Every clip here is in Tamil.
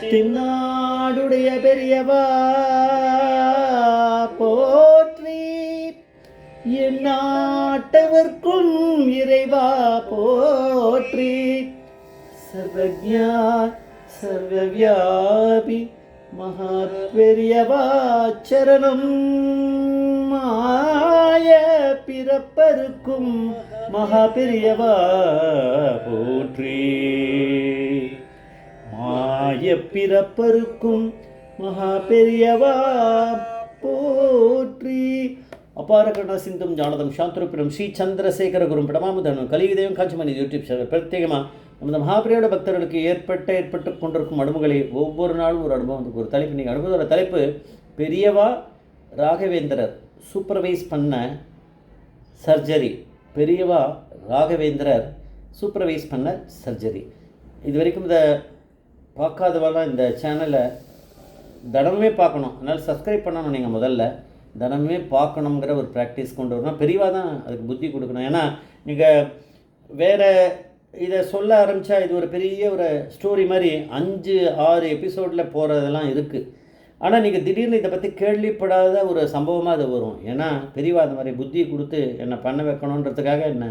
தென்னாடுடைய பெரியவா போற்றி, எந்நாட்டவர்க்கும் இறைவா போற்றி. சர்வஜா சர்வவியாபி மகாபெரியவா சரணம். மாய பிறப்பருக்கும் மகாபெரியவா போற்றி. மாய பிறப்பருக்கும் மகாபெரியவா போற்றி. அபார கருணா சிந்தும் ஜானதம் சாந்தரூபிடம் ஸ்ரீ சந்திரசேகர குரும் பிடமாமுதனும் கலியுதயம் காஞ்சிமணி யூடியூப் சேனல் பிரத்யேகமாக நமது மகாபிரியோட பக்தர்களுக்கு ஏற்பட்டு கொண்டிருக்கும் அனுபவங்களை ஒவ்வொரு நாளும் ஒரு அனுபவம் ஒரு தலைப்பு. நீங்கள் அனுபவத்தோட தலைப்பு பெரியவா ராகவேந்திரர் சூப்பர்வைஸ் பண்ண சர்ஜரி. பெரியவா ராகவேந்திரர் சூப்பர்வைஸ் பண்ண சர்ஜரி. இது வரைக்கும் இதை பார்க்காதவெல்லாம் இந்த சேனலை தினமுமே பார்க்கணும். அதனால் சப்ஸ்கிரைப் பண்ணணும். நீங்கள் முதல்ல தினமுமே பார்க்கணுங்கிற ஒரு ப்ராக்டிஸ் கொண்டு வரணும். பெரியவா தான் அதுக்கு புத்தி கொடுக்கணும். ஏன்னா நீங்கள் வேறு இதை சொல்ல ஆரம்பித்தா இது ஒரு பெரிய ஒரு ஸ்டோரி மாதிரி 5-6 எபிசோடில் போகிறதெல்லாம் இருக்குது. ஆனால் நீங்கள் திடீர்னு இதை பற்றி கேள்விப்படாத ஒரு சம்பவமாக அது வரும். ஏன்னா பெரியவா அந்த மாதிரி புத்தி கொடுத்து என்னை பண்ண வைக்கணுன்றதுக்காக என்னை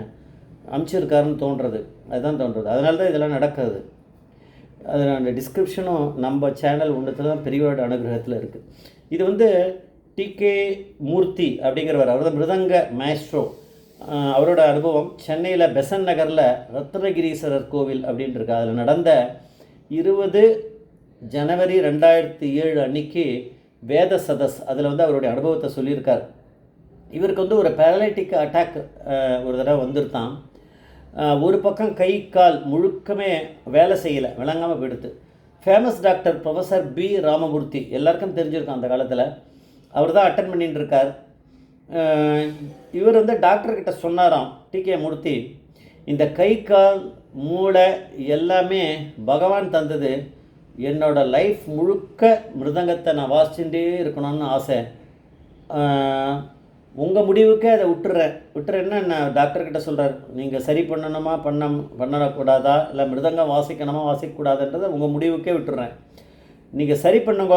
அனுப்பிச்சிருக்காருன்னு தோன்றுறது. அதுதான் தோன்றுறது. அதனால தான் இதெல்லாம் நடக்கிறது. அது அந்த டிஸ்கிரிப்ஷனும் நம்ம சேனல் ஒன்றுத்தில் தான் பெரியவோட அனுகிரகத்தில் இருக்குது. இது டிகே மூர்த்தி அப்படிங்கிறவர். அவர் தான் மிருதங்க மேஸ்ட்ரோ. அவரோட அனுபவம் சென்னையில் பெசன் நகரில் ரத்னகிரீஸ்வரர் கோவில் அப்படின்ட்டு இருக்கு. அதில் நடந்த 20 ஜனவரி 2007 அன்னைக்கு வேத சதஸ் அதில் அவருடைய அனுபவத்தை சொல்லியிருக்கார். இவருக்கு ஒரு பேரலைட்டிக் அட்டாக் ஒரு தடவை வந்துருத்தான். ஒரு பக்கம் கை கால் முழுக்கமே வேலை செய்யலை, விளங்காமல் போயிடுது. Famous doctor professor P Ramamurthy எல்லாருக்கும் தெரிஞ்சிருக்கான் அந்த காலத்தில். அவர் தான் அட்டன் பண்ணிட்டு இருக்கார். இவர் டாக்டர்கிட்ட சொன்னாராம், டிகே மூர்த்தி, இந்த கை கால் மூளை எல்லாமே பகவான் தந்தது. என்னோடய லைஃப் முழுக்க மிருதங்கத்தை நான் வாசிச்சுட்டே இருக்கணும்னு ஆசை. உங்கள் முடிவுக்கே அதை விட்டுறேன்னா நான் டாக்டர்கிட்ட சொல்கிறார். நீங்கள் சரி பண்ணணுமா பண்ணக்கூடாதா, இல்லை மிருதங்கம் வாசிக்கணுமா வாசிக்கக்கூடாதுன்றதை உங்கள் முடிவுக்கே விட்டுறேன். நீங்கள் சரி பண்ணுங்க,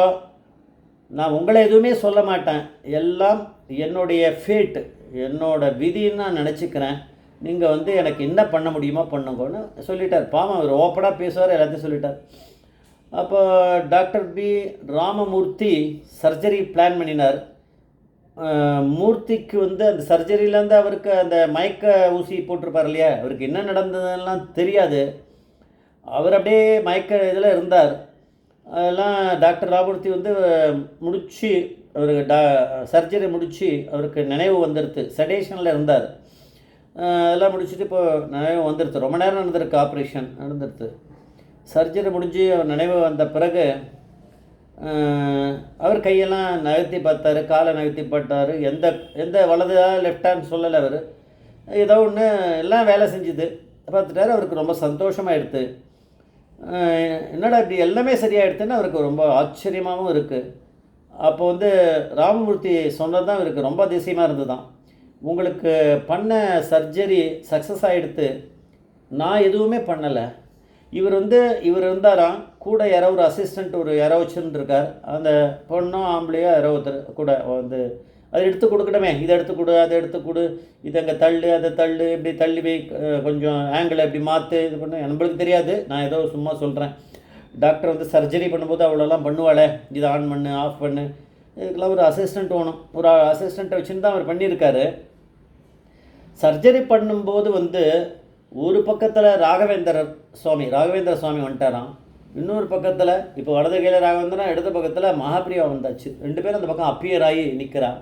நான் உங்களை எதுவுமே சொல்ல மாட்டேன். எல்லாம் என்னுடைய ஃபேட், என்னோடய விதின்னு நான் நினச்சிக்கிறேன். நீங்கள் எனக்கு என்ன பண்ண முடியுமோ பண்ணுங்கன்னு சொல்லிட்டார். பாவம் அவர் ஓப்பனாக பேசுவார், எல்லாத்தையும் சொல்லிட்டார். அப்போ doctor P Ramamurthy surgery plan பண்ணினார். மூர்த்திக்கு அந்த சர்ஜரியிலேருந்து அவருக்கு அந்த மயக்க ஊசி போட்டிருப்பார் இல்லையா, அவருக்கு என்ன நடந்ததுன்னெலாம் தெரியாது. அவர் அப்படியே மயக்க இதில் இருந்தார். அதெல்லாம் டாக்டர் ராமமூர்த்தி முடித்து அவருக்கு சர்ஜரி முடித்து அவருக்கு நினைவு வந்துடுது. செடேஷனில் இருந்தார். அதெல்லாம் முடிச்சுட்டு இப்போது நினைவு வந்துடுது. ரொம்ப நேரம் நடந்திருக்கு, ஆப்ரேஷன் நடந்துடுது. சர்ஜரி முடிஞ்சு அவர் நினைவு வந்த பிறகு அவர் கையெல்லாம் நகர்த்தி பார்த்தார், காலை நகர்த்தி பார்த்தார். எந்த வலதா லெஃப்ட் ஹேண்ட் சொல்லலை. அவர் ஏதோ ஒன்று எல்லாம் வேலை செஞ்சுது பார்த்துட்டார். அவருக்கு ரொம்ப சந்தோஷமாக எடுத்து, என்னடா இப்படி எல்லாமே சரியாகிடுதுன்னு அவருக்கு ரொம்ப ஆச்சரியமாகவும் இருக்குது. அப்போ ராமமூர்த்தி சொன்னது தான் இவருக்கு ரொம்ப அதிசயமாக இருந்தது தான். உங்களுக்கு பண்ண சர்ஜரி சக்ஸஸ் ஆகிடுத்து, நான் எதுவுமே பண்ணலை. இவர் இருந்தாராம், கூட யாரோ ஒரு அசிஸ்டண்ட் யாரோ வச்சுருந்துருக்கார். அந்த பொண்ணோ ஆம்பளையோ யாரோ ஒருத்தர் கூட அதை எடுத்து கொடுக்கணுமே, இதை எடுத்து கொடு, அதை எடுத்து கொடு, இதை அங்கே தள்ளு, அதை தள்ளு, இப்படி தள்ளி போய் கொஞ்சம் ஆங்கிளை இப்படி மாற்று, இது பண்ண நம்மளுக்கு தெரியாது. நான் ஏதோ சும்மா சொல்கிறேன். டாக்டர் சர்ஜரி பண்ணும்போது அவ்வளோலாம் பண்ணுவாளே, இதை ஆன் பண்ணு ஆஃப் பண்ணு, இதுக்கெல்லாம் ஒரு அசிஸ்டண்ட் வேணும். ஒரு அசிஸ்டண்ட்டை வச்சுன்னு தான் அவர் பண்ணியிருக்காரு. சர்ஜரி பண்ணும்போது ஒரு பக்கத்தில் ராகவேந்திர சுவாமி வந்துட்டாராம். இன்னொரு பக்கத்தில் இப்போ வலது கையில் ராகவேந்திரன், இடது பக்கத்தில் மகாபிரியா வந்தாச்சு. 2 பேரும் அந்த பக்கம் அப்பியர் ஆகி நிற்கிறான்.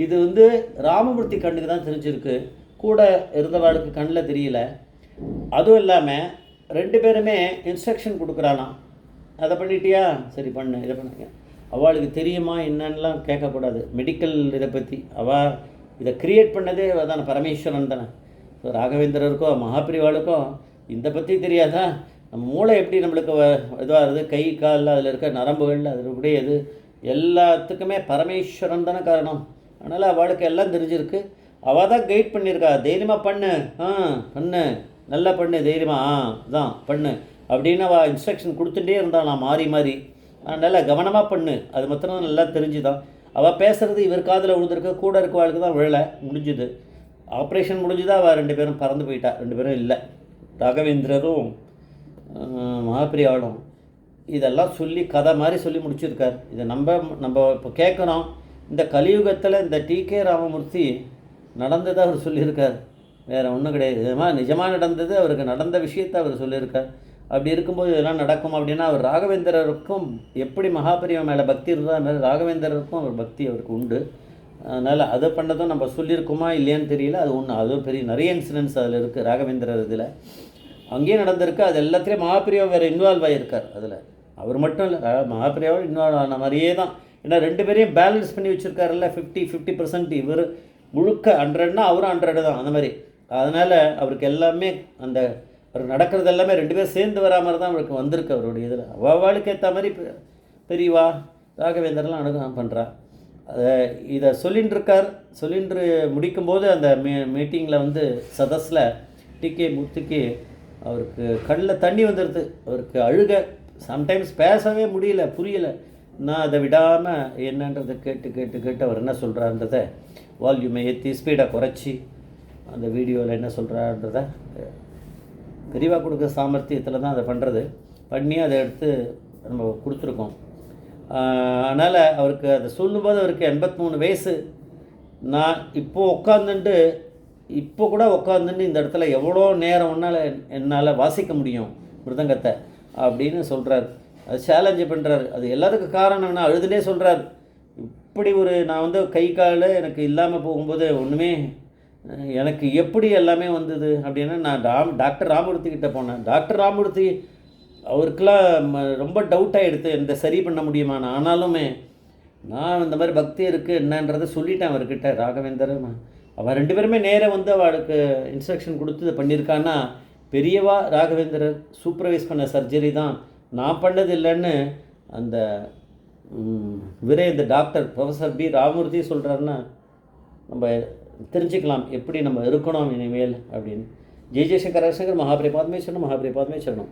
இது ராமமூர்த்தி கண்ணுக்கு தான் தெரிஞ்சிருக்கு, கூட இருந்தவாளுக்கு கண்ணில் தெரியல. அதுவும் இல்லாமல் 2 பேருமே இன்ஸ்ட்ரக்ஷன் கொடுக்குறானாம். அதை பண்ணிட்டியா, சரி பண்ணு, இதை பண்ணுங்க. அவளுக்கு தெரியுமா என்னன்னெலாம் கேட்கக்கூடாது. மெடிக்கல் இதை பற்றி அவள் இதை க்ரியேட் பண்ணதே தானே பரமேஸ்வரன் தானே. ஸோ ராகவேந்திரருக்கோ மகாபிரிவாளுக்கோ இதை பற்றி தெரியாதா? நம்ம மூளை எப்படி நம்மளுக்கு இதுவாக இருக்குது, கை காலில் அதில் இருக்க நரம்புகள் அதில் உடையது எல்லாத்துக்குமே பரமேஸ்வரன் தானே காரணம். அதனால் அவளுக்கு எல்லாம் தெரிஞ்சிருக்கு. அவள் தான் கைட் பண்ணியிருக்கா. தைரியமாக பண்ணு, பண்ணு, நல்லா பண்ணு, தைரியமாக தான் பண்ணு, அப்படின்னு அவள் இன்ஸ்ட்ரக்ஷன் கொடுத்துட்டே இருந்தாள். நான் மாறி மாறி நல்லா கவனமாக பண்ணு, அது மாத்திரம் நல்லா தெரிஞ்சுதான். அவள் பேசுகிறது இவர் காதில் விழுந்திருக்க, கூட இருக்கவாளுக்கு தான் விழலை. முடிஞ்சுது, ஆப்ரேஷன் முடிஞ்சுதான். அவள் 2 பேரும் பறந்து போயிட்டா. 2 பேரும் இல்லை. ராகவேந்திரரும் மகாபிரியாவும் இதெல்லாம் சொல்லி கதை மாதிரி சொல்லி முடிச்சிருக்கார். இதை நம்ம இப்போ கேட்கணும். இந்த கலியுகத்தில் இந்த டி.கே. ராமமூர்த்தி நடந்ததை அவர் சொல்லியிருக்கார், வேறு ஒன்றும் கிடையாது. இதமாக நிஜமாக நடந்தது, அவருக்கு நடந்த விஷயத்தை அவர் சொல்லியிருக்கார். அப்படி இருக்கும்போது இதெல்லாம் நடக்கும் அப்படின்னா அவர் ராகவேந்திரருக்கும் எப்படி மகாபிரியா மேலே பக்தி இருந்தால் அது மாதிரி ராகவேந்திரருக்கும் அவர் பக்தி அவருக்கு உண்டு. அதனால் அதை பண்ணதும் நம்ம சொல்லியிருக்கோமா இல்லையான்னு தெரியல. அது ஒன்று, அதுவும் பெரிய நிறைய இன்சிடென்ட்ஸ் அதில் இருக்குது ராகவேந்திரர் இதில். அங்கேயும் நடந்திருக்கு. அது எல்லாத்துலேயும் மகாபிரியா வேறு இன்வால்வ் ஆகியிருக்கார். அதில் அவர் மட்டும் இல்லை, மகாபிரியாவும் இன்வால்வ் ஆன மாதிரியே தான். ஏன்னா 2 பேரையும் பேலன்ஸ் பண்ணி வச்சுருக்காருல்ல. 50% இவர் முழுக்க 100ன்னா அவரும் 100 தான், அந்த மாதிரி. அதனால் அவருக்கு எல்லாமே அந்த அவருக்கு நடக்கிறது எல்லாமே 2 பேர் சேர்ந்து வரா மாதிரி தான் அவருக்கு வந்திருக்கு அவருடைய இதில். அவளுக்கு ஏற்ற மாதிரி பெரியவா ராகவேந்திரலாம் அனுகிரகம் பண்ணுறா. அதை இதை சொல்லின்னு முடிக்கும்போது அந்த மீட்டிங்கில் வந்து சதஸில் டி.கே. மூர்த்திக்கு அவருக்கு கண்ணில் தண்ணி வந்துடுது. அவருக்கு அழுக, சம்டைம்ஸ் பேசவே முடியல, புரியலை. நான் அதை விடாமல் என்னன்றதை கேட்டு அவர் என்ன சொல்கிறான்றதை வால்யூமை ஏற்றி ஸ்பீடை குறைச்சி அந்த வீடியோவில் என்ன சொல்கிறான்றதை பெரியவா கொடுக்குற சாமர்த்தியத்தில் தான் அதை பண்ணி அதை எடுத்து நம்ம கொடுத்துருக்கோம். அதனால் அவருக்கு அதை சொல்லும்போது அவருக்கு 83 வயசு. நான் இப்போ கூட உட்காந்துட்டு இந்த இடத்துல எவ்வளோ நேரம் என்னால் வாசிக்க முடியும் மிருதங்கத்தை அப்படின்னு சொல்கிறார். அது சேலஞ்சு பண்ணுறாரு. அது எல்லாத்துக்கும் காரணம் நான் அழுதுனே சொல்கிறார். இப்படி நான் வந்து கை கால் எனக்கு இல்லாமல் போகும்போது ஒன்றுமே எனக்கு எப்படி எல்லாமே வந்தது அப்படின்னா நான் டாக்டர் ராமமூர்த்திக்கிட்ட போனேன். டாக்டர் ராமமூர்த்தி அவருக்கெல்லாம் ரொம்ப டவுட் ஆகிடுது, இந்த சரி பண்ண முடியுமா. ஆனாலுமே நான் இந்த மாதிரி பக்தி இருக்குது என்னன்றதை சொல்லிட்டேன் அவர்கிட்ட. ராகவேந்தர் அவன் 2 பேருமே நேராக வந்து அவளுக்கு இன்ஸ்ட்ரக்ஷன் கொடுத்து இதை பண்ணியிருக்கான்னா பெரியவா ராகவேந்திரர் சூப்பர்வைஸ் பண்ண சர்ஜரி தான், நான் பண்ணது இல்லைன்னு அந்த இந்த டாக்டர் ப்ரொஃபஸர் பி. ராமமூர்த்தி சொல்கிறாருன்னா நம்ம தெரிஞ்சுக்கலாம் எப்படி நம்ம இருக்கணும் இனிமேல் அப்படின்னு. ஜெய் ஜெய்சங்கர் மகாபிரியா பாத்மே சரணம்.